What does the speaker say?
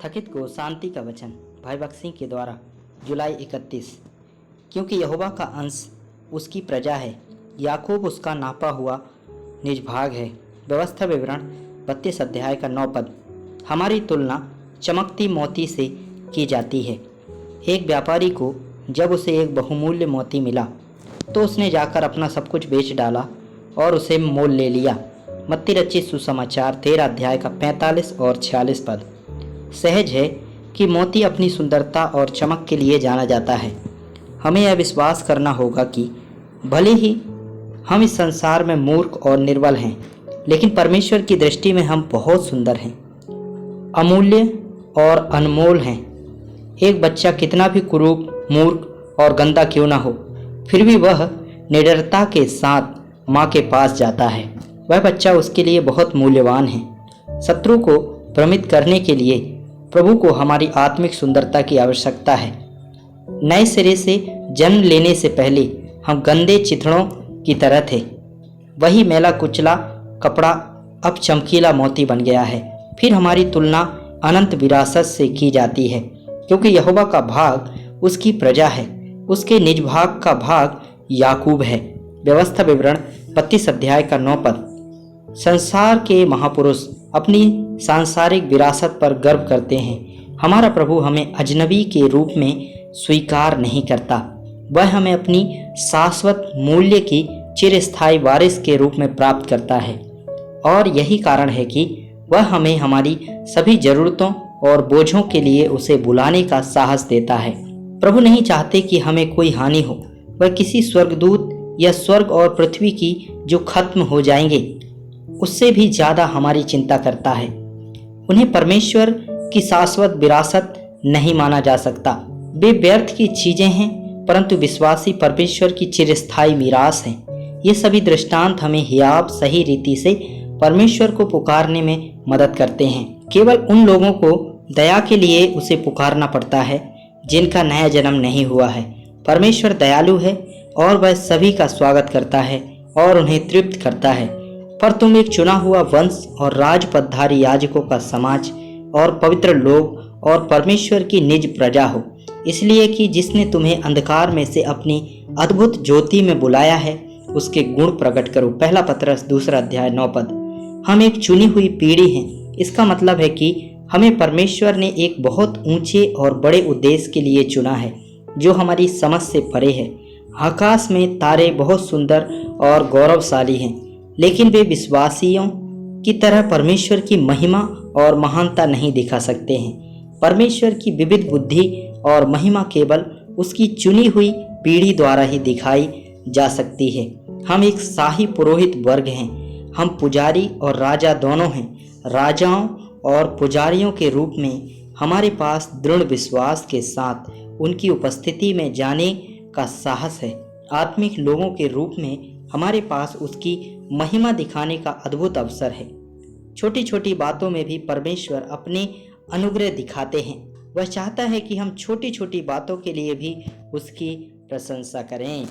थकित को शांति का वचन भाई बख्श सिंह के द्वारा जुलाई 31। क्योंकि यहोवा का अंश उसकी प्रजा है, याकूब उसका नापा हुआ निज भाग है। व्यवस्था विवरण 32 अध्याय का 9 पद। हमारी तुलना चमकती मोती से की जाती है। एक व्यापारी को जब उसे एक बहुमूल्य मोती मिला तो उसने जाकर अपना सब कुछ बेच डाला और उसे मोल ले लिया। मत्ती रचित सुसमाचार 13 अध्याय का 45 और 46 पद। सहज है कि मोती अपनी सुंदरता और चमक के लिए जाना जाता है। हमें यह विश्वास करना होगा कि भले ही हम इस संसार में मूर्ख और निर्बल हैं, लेकिन परमेश्वर की दृष्टि में हम बहुत सुंदर हैं, अमूल्य और अनमोल हैं। एक बच्चा कितना भी कुरूप, मूर्ख और गंदा क्यों ना हो, फिर भी वह निडरता के साथ माँ के पास जाता है। वह बच्चा उसके लिए बहुत मूल्यवान है। शत्रु को भ्रमित करने के लिए प्रभु को हमारी आत्मिक सुंदरता की आवश्यकता है। नए सिरे से जन्म लेने से पहले हम गंदे चिथड़ों की तरह थे। वही मैला कुचला कपड़ा अब चमकीला मोती बन गया है। फिर हमारी तुलना अनंत विरासत से की जाती है, क्योंकि यहोवा का भाग उसकी प्रजा है। उसके निज भाग का भाग याकूब है। व्यवस्था विवरण 32 अध्याय का 9 पद। संसार के महापुरुष अपनी सांसारिक विरासत पर गर्व करते हैं। हमारा प्रभु हमें अजनबी के रूप में स्वीकार नहीं करता। वह हमें अपनी शाश्वत मूल्य की चिरस्थायी वारिस के रूप में प्राप्त करता है, और यही कारण है कि वह हमें हमारी सभी जरूरतों और बोझों के लिए उसे बुलाने का साहस देता है। प्रभु नहीं चाहते कि हमें कोई हानि हो। वह किसी स्वर्गदूत या स्वर्ग और पृथ्वी की जो खत्म हो जाएंगे उससे भी ज्यादा हमारी चिंता करता है। उन्हें परमेश्वर की शाश्वत विरासत नहीं माना जा सकता। वे व्यर्थ की चीजें हैं, परंतु विश्वासी परमेश्वर की चिरस्थायी मीरास हैं। ये सभी दृष्टांत हमें हियाब सही रीति से परमेश्वर को पुकारने में मदद करते हैं। केवल उन लोगों को दया के लिए उसे पुकारना पड़ता है जिनका नया जन्म नहीं हुआ है। परमेश्वर दयालु है और वह सभी का स्वागत करता है और उन्हें तृप्त करता है। पर तुम एक चुना हुआ वंश और राजपदधारी याजकों का समाज और पवित्र लोग और परमेश्वर की निज प्रजा हो, इसलिए कि जिसने तुम्हें अंधकार में से अपनी अद्भुत ज्योति में बुलाया है उसके गुण प्रकट करो। पहला पत्रस 2 अध्याय 9 पद। हम एक चुनी हुई पीढ़ी हैं। इसका मतलब है कि हमें परमेश्वर ने एक बहुत ऊंचे और बड़े उद्देश्य के लिए चुना है जो हमारी समझ से परे है। आकाश में तारे बहुत सुंदर और गौरवशाली हैं, लेकिन वे विश्वासियों की तरह परमेश्वर की महिमा और महानता नहीं दिखा सकते हैं। परमेश्वर की विविध बुद्धि और महिमा केवल उसकी चुनी हुई पीढ़ी द्वारा ही दिखाई जा सकती है। हम एक शाही पुरोहित वर्ग हैं। हम पुजारी और राजा दोनों हैं। राजाओं और पुजारियों के रूप में हमारे पास दृढ़ विश्वास के साथ उनकी उपस्थिति में जाने का साहस है। आत्मिक लोगों के रूप में हमारे पास उसकी महिमा दिखाने का अद्भुत अवसर है। छोटी छोटी बातों में भी परमेश्वर अपने अनुग्रह दिखाते हैं। वह चाहता है कि हम छोटी छोटी बातों के लिए भी उसकी प्रशंसा करें।